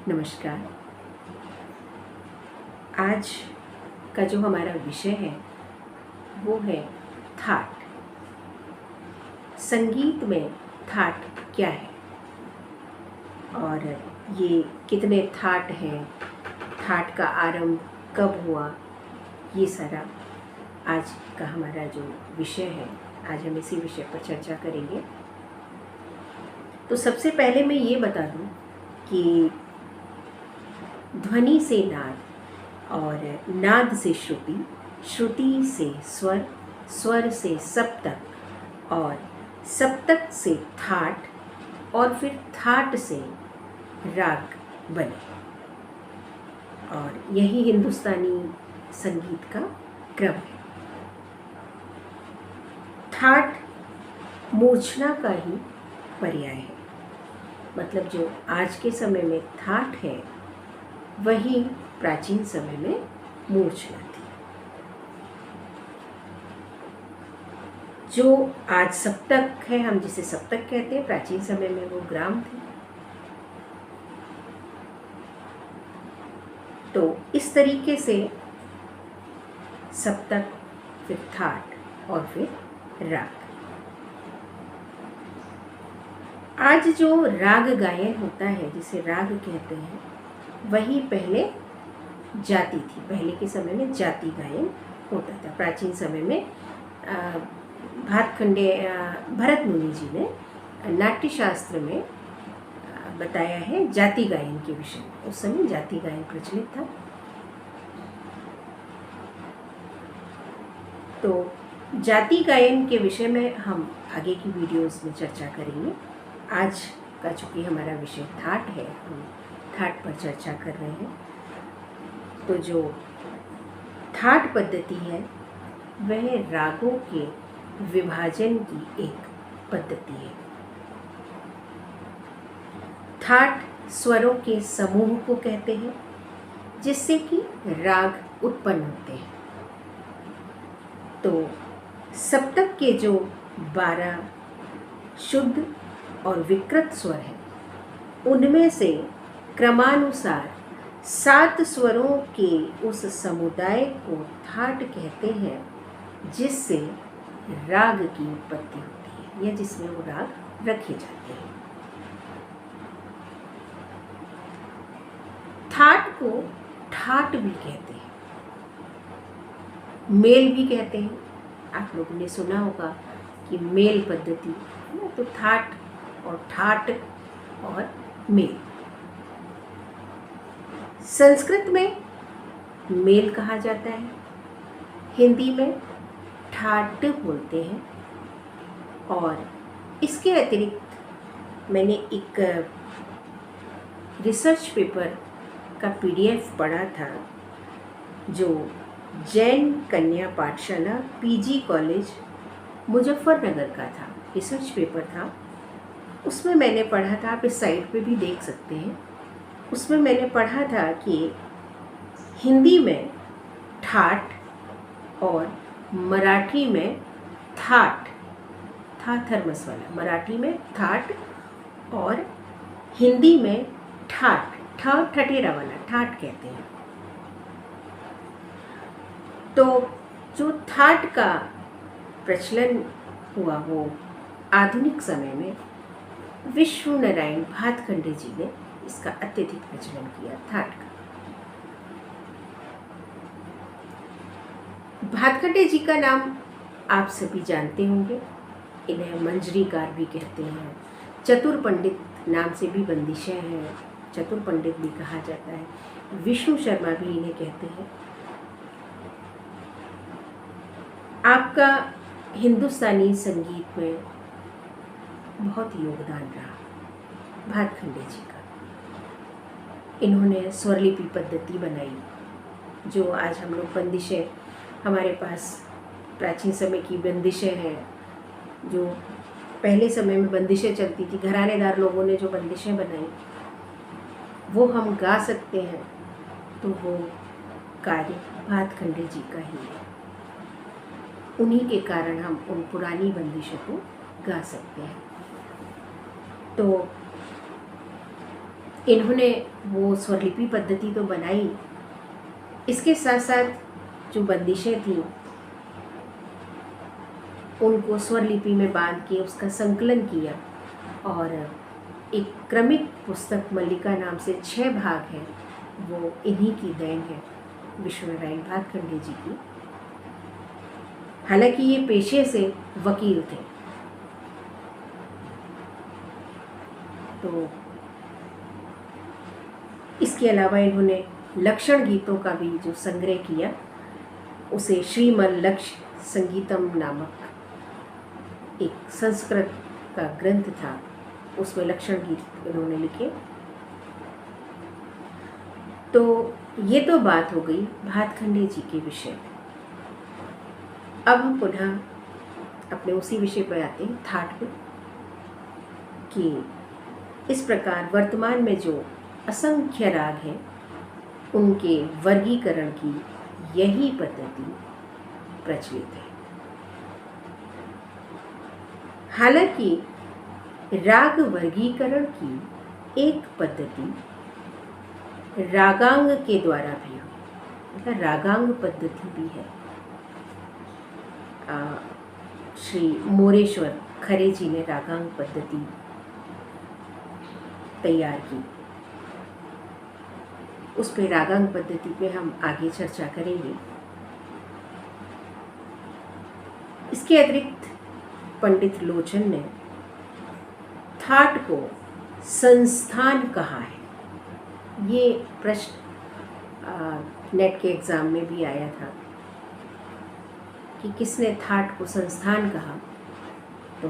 नमस्कार। आज का जो हमारा विषय है वो है थाट। संगीत में थाट क्या है और ये कितने थाट हैं, थाट का आरंभ कब हुआ, ये सारा आज का हमारा जो विषय है, आज हम इसी विषय पर चर्चा करेंगे। तो सबसे पहले मैं ये बता दूं कि ध्वनि से नाद और नाद से श्रुति, श्रुति से स्वर, स्वर से सप्तक और सप्तक से थाट और फिर थाट से राग बने। और यही हिंदुस्तानी संगीत का क्रम है। थाट मूर्छना का ही पर्याय है, मतलब जो आज के समय में थाट है वही प्राचीन समय में मूर्छना थी। जो आज सप्तक है, हम जिसे सप्तक कहते हैं, प्राचीन समय में वो ग्राम थे। तो इस तरीके से सप्तक, फिर थाट और फिर राग। आज जो राग गायन होता है, जिसे राग कहते हैं, वही पहले जाति थी। पहले के समय में जाति गायन होता था। प्राचीन समय में भातखंडे भरत मुनि जी ने नाट्यशास्त्र में बताया है जाति गायन के विषय में। उस समय जाति गायन प्रचलित था। तो जाति गायन के विषय में हम आगे की वीडियोस में चर्चा करेंगे। आज का चूँकि हमारा विषय थाट है, हम थाट पर चर्चा कर रहे हैं। तो जो थाट पद्धति है वह रागों के विभाजन की एक पद्धति है। थाट स्वरों के समूह को कहते हैं जिससे कि राग उत्पन्न होते हैं। तो सप्तक के जो 12 शुद्ध और विकृत स्वर हैं, उनमें से क्रमानुसार 7 स्वरों के उस समुदाय को थाट कहते हैं, जिससे राग की उत्पत्ति होती है या जिसमें वो राग रखे जाते हैं। थाट को ठाट भी कहते हैं, मेल भी कहते हैं। आप लोगों ने सुना होगा कि मेल पद्धति, तो थाट और ठाट और मेल। संस्कृत में मेल कहा जाता है, हिंदी में ठाट बोलते हैं। और इसके अतिरिक्त मैंने एक रिसर्च पेपर का PDF पढ़ा था, जो जैन कन्या पाठशाला PG कॉलेज मुजफ्फरनगर का था। रिसर्च पेपर था, उसमें मैंने पढ़ा था, आप इस साइट पे भी देख सकते हैं। उसमें मैंने पढ़ा था कि हिंदी में ठाट और मराठी में थाट, था थर्मस वाला, मराठी में थाट और हिंदी में ठाट, ठठेरा वाला ठाट कहते हैं। तो जो थाट का प्रचलन हुआ वो आधुनिक समय में विश्व नारायण भातखंडे जी ने इसका अत्यधिक प्रचलन किया थाट का। भातखंडे जी का नाम आप सभी जानते होंगे। इन्हें मंजरीकार भी कहते हैं, चतुर पंडित नाम से भी बंदिशें हैं, चतुर पंडित भी कहा जाता है। विष्णु शर्मा भी इन्हें कहते हैं। आपका हिंदुस्तानी संगीत में बहुत योगदान रहा भातखंडे जी का। इन्होंने स्वरलिपि पद्धति बनाई, जो आज हम लोग बंदिशें, हमारे पास प्राचीन समय की बंदिशें हैं, जो पहले समय में बंदिशें चलती थी, घरानेदार लोगों ने जो बंदिशें बनाई वो हम गा सकते हैं। तो वो कार्य भातखंडे जी का ही है। उन्हीं के कारण हम उन पुरानी बंदिशों को गा सकते हैं। तो इन्होंने वो स्वरलिपि पद्धति तो बनाई, इसके साथ साथ जो बंदिशें थीं उनको स्वरलिपि में बांध के उसका संकलन किया और एक क्रमिक पुस्तक मल्लिका नाम से 6 भाग है, वो इन्हीं की देन है, विश्वनारायण भातखंडे जी की। हालांकि ये पेशे से वकील थे, तो इसके अलावा इन्होंने लक्षण गीतों का भी जो संग्रह किया, उसे श्रीमल लक्ष्य संगीतम नामक एक संस्कृत का ग्रंथ था, उसमें लक्षण गीत इन्होंने लिखे। तो ये तो बात हो गई भातखंडे जी के विषय में। अब हम पुनः अपने उसी विषय पर आते हैं, थाट पे, कि इस प्रकार वर्तमान में जो असंख्य राग हैं उनके वर्गीकरण की यही पद्धति प्रचलित है। हालांकि राग वर्गीकरण की एक पद्धति रागांग के द्वारा भी हुई, मतलब रागांग पद्धति भी है। श्री मोरेश्वर खरे जी ने रागांग पद्धति तैयार की, उस पे रागांग पद्धति पे हम आगे चर्चा करेंगे। इसके अतिरिक्त पंडित लोचन ने थाट को संस्थान कहा है। ये प्रश्न नेट के एग्ज़ाम में भी आया था कि किसने थाट को संस्थान कहा, तो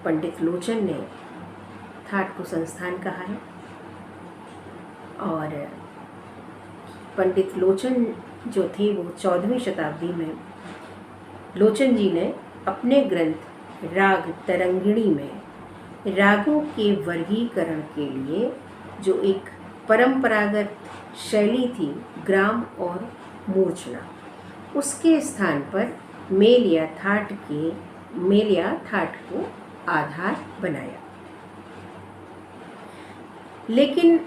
पंडित लोचन ने थाट को संस्थान कहा है। और पंडित लोचन जो थे वो 14वीं शताब्दी में लोचन जी ने अपने ग्रंथ राग तरंगिणी में रागों के वर्गीकरण के लिए जो एक परंपरागत शैली थी ग्राम और मूर्छना, उसके स्थान पर मेल या थाट को आधार बनाया। लेकिन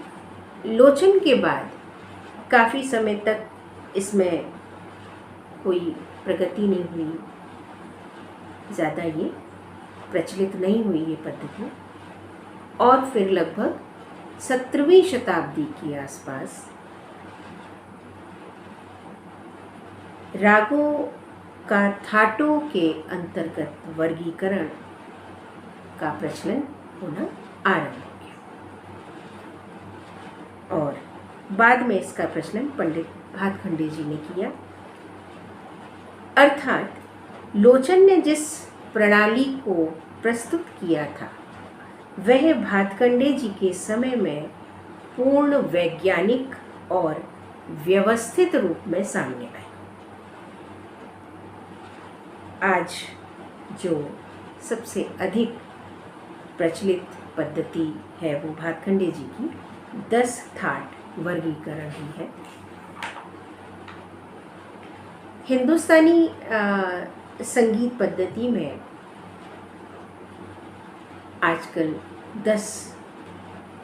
लोचन के बाद काफ़ी समय तक इसमें कोई प्रगति नहीं हुई, ज़्यादा ये प्रचलित नहीं हुई ये पद्धति। और फिर लगभग 17वीं शताब्दी के आसपास रागों का थाटों के अंतर्गत वर्गीकरण का प्रचलन होना आरंभ हो गया और बाद में इसका प्रचलन पंडित भातखंडे जी ने किया। अर्थात लोचन ने जिस प्रणाली को प्रस्तुत किया था वह भातखंडे जी के समय में पूर्ण वैज्ञानिक और व्यवस्थित रूप में सामने आई। आज जो सबसे अधिक प्रचलित पद्धति है वो भातखंडे जी की 10 थाट वर्गीकरण ही है। हिंदुस्तानी संगीत पद्धति में आजकल 10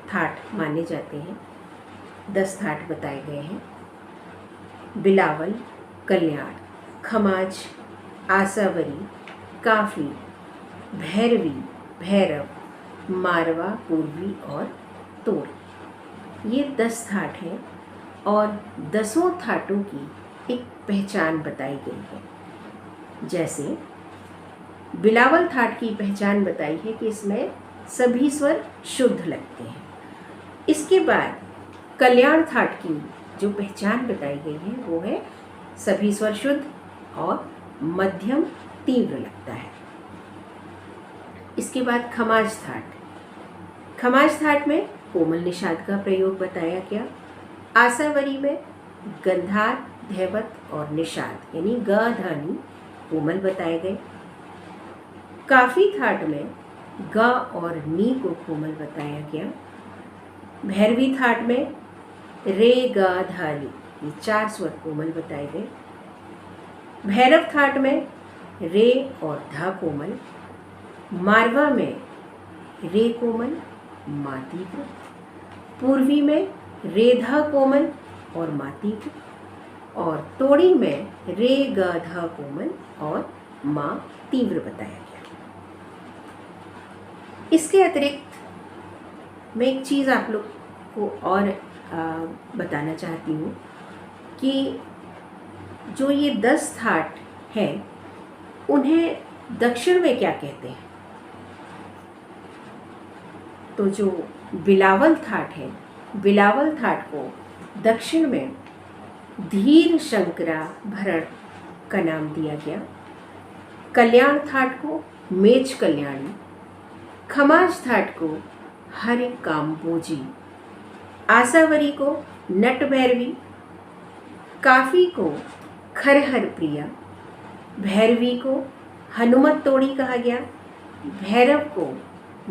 थाट माने जाते हैं, 10 थाट बताए गए हैं। बिलावल, कल्याण, खमाज, आसावरी, काफी, भैरवी, भैरव, मारवा, पूर्वी और तोड़, ये 10 थाट हैं और 10 थाटों की एक पहचान बताई गई है। जैसे बिलावल थाट की पहचान बताई है कि इसमें सभी स्वर शुद्ध लगते हैं। इसके बाद कल्याण थाट की जो पहचान बताई गई है वो है सभी स्वर शुद्ध और मध्यम तीव्र लगता है। इसके बाद खमाज थाट में कोमल निषाद का प्रयोग बताया गया। आसावरी में गंधार, धैवत और निषाद यानी ग ध्वनि कोमल बताए गए। काफी थाट में ग और नी को कोमल बताया गया। भैरवी थाट में रे, ग, ध, ली ये 4 स्वर कोमल बताए गए। भैरव थाट में रे और धा कोमल। मारवा में रे कोमल, मा तीव्र। पूर्वी में रेधा कोमल और मातीव्र, और तोड़ी में रे ग ध कोमल और मा तीव्र बताया गया। इसके अतिरिक्त मैं एक चीज़ आप लोग को और बताना चाहती हूँ कि जो ये 10 थाट हैं उन्हें दक्षिण में क्या कहते हैं। तो जो बिलावल थाट है, बिलावल थाट को दक्षिण में धीर शंकराभरण का नाम दिया गया। कल्याण थाट को मेच कल्याणी, खमाज थाट को हरि काम्बोजी, आसावरी को नट भैरवी, काफी को खरहर प्रिया, भैरवी को हनुमत तोड़ी कहा गया, भैरव को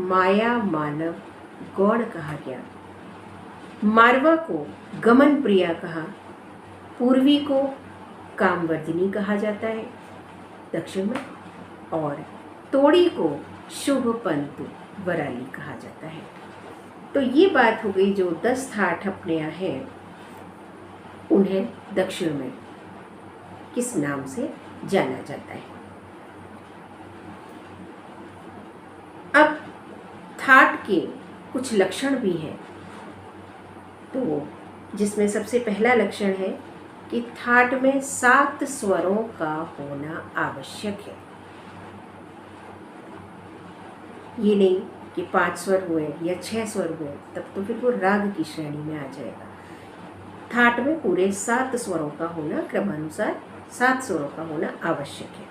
माया मानव गौड़ कहा गया, मारवा को गमन प्रिया कहा, पूर्वी को कामवर्धिनी कहा जाता है दक्षिण में, और तोड़ी को शुभ पंतु वराली कहा जाता है। तो ये बात हो गई जो 10 थाट अपने यहाँ हैं उन्हें दक्षिण में किस नाम से जाना जाता है। अब थाट के कुछ लक्षण भी हैं, तो जिसमें सबसे पहला लक्षण है कि थाट में 7 स्वरों का होना आवश्यक है। ये नहीं कि 5 स्वर हुए या 6 स्वर हुए, तब तो फिर वो राग की श्रेणी में आ जाएगा। थाट में पूरे 7 स्वरों का होना, क्रमानुसार 7 स्वरों का होना आवश्यक है।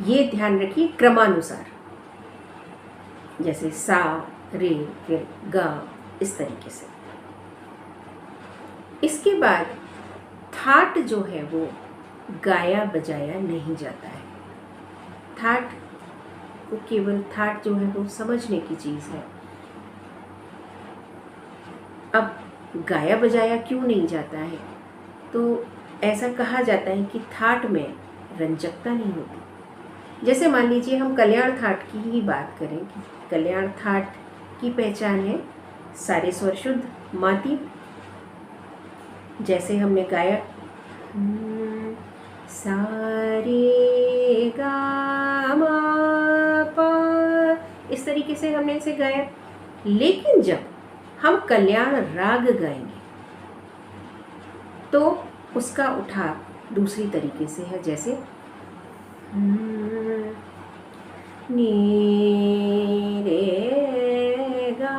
ये ध्यान रखिए, क्रमानुसार, जैसे सा रे फिर गा, इस तरीके से। इसके बाद थाट जो है वो गाया बजाया नहीं जाता है। थाट को केवल थाट जो है वो समझने की चीज़ है। अब गाया बजाया क्यों नहीं जाता है, तो ऐसा कहा जाता है कि थाट में रंजकता नहीं होती। जैसे मान लीजिए हम कल्याण थाट की ही बात करें कि कल्याण थाट की पहचान है सारे स्वर शुद्ध, माती, जैसे हमने गाया सारे गा मा पा, इस तरीके से हमने इसे गाया। लेकिन जब हम कल्याण राग गाएंगे तो उसका उठाव दूसरी तरीके से है, जैसे नी रे गा,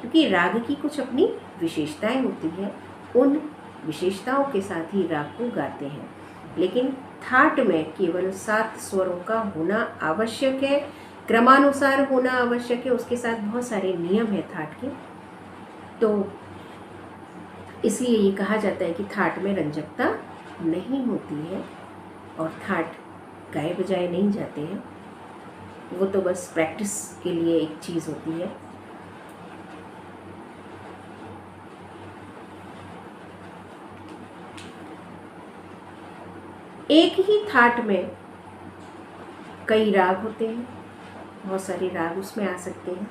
क्योंकि राग की कुछ अपनी विशेषताएं होती हैं, उन विशेषताओं के साथ ही राग को गाते हैं। लेकिन थाट में केवल 7 स्वरों का होना आवश्यक है, क्रमानुसार होना आवश्यक है, उसके साथ बहुत सारे नियम हैं थाट के। तो इसलिए ये कहा जाता है कि थाट में रंजकता नहीं होती है और थाट गाए बजाए नहीं जाते हैं, वो तो बस प्रैक्टिस के लिए एक चीज़ होती है। एक ही थाट में कई राग होते हैं, बहुत सारे राग उसमें आ सकते हैं,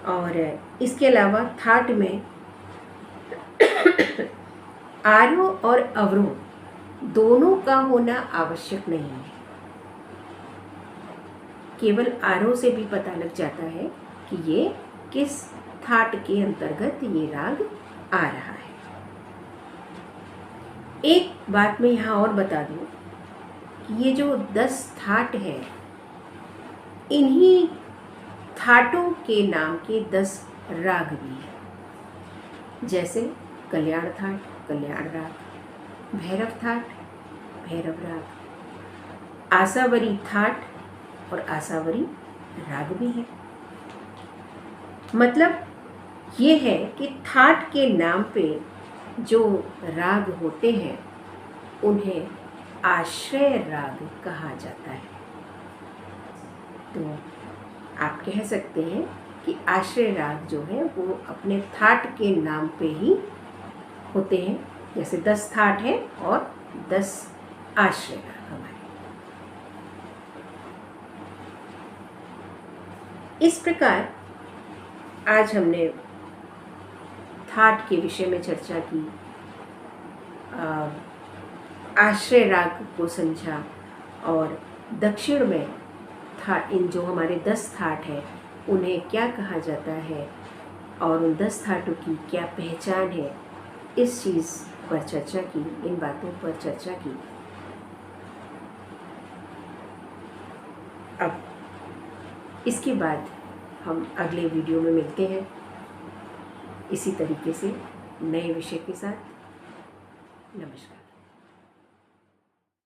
और इसके अलावा थाट में आरोह और अवरोह दोनों का होना आवश्यक नहीं है। केवल आरोह से भी पता लग जाता है कि ये किस थाट के अंतर्गत ये राग आ रहा है। एक बात मैं यहाँ और बता दूँ कि ये जो 10 थाट है, इन्हीं थाटों के नाम के 10 राग भी हैं। जैसे कल्याण थाट, कल्याण राग, भैरव थाट, भैरव राग, आसावरी थाट और आसावरी राग भी है। मतलब ये है कि थाट के नाम पे जो राग होते हैं उन्हें आश्रय राग कहा जाता है। तो आप कह सकते हैं कि आश्रय राग जो है वो अपने थाट के नाम पे ही होते हैं। जैसे 10 थाट हैं और 10 आश्रय राग हमारे। इस प्रकार आज हमने थाट के विषय में चर्चा की, आश्रय राग को समझा और दक्षिण में था इन जो हमारे 10 थाट हैं उन्हें क्या कहा जाता है और उन 10 थाटों की क्या पहचान है, इस चीज़ पर चर्चा की, इन बातों पर चर्चा की। अब इसके बाद हम अगले वीडियो में मिलते हैं इसी तरीके से नए विषय के साथ। नमस्कार।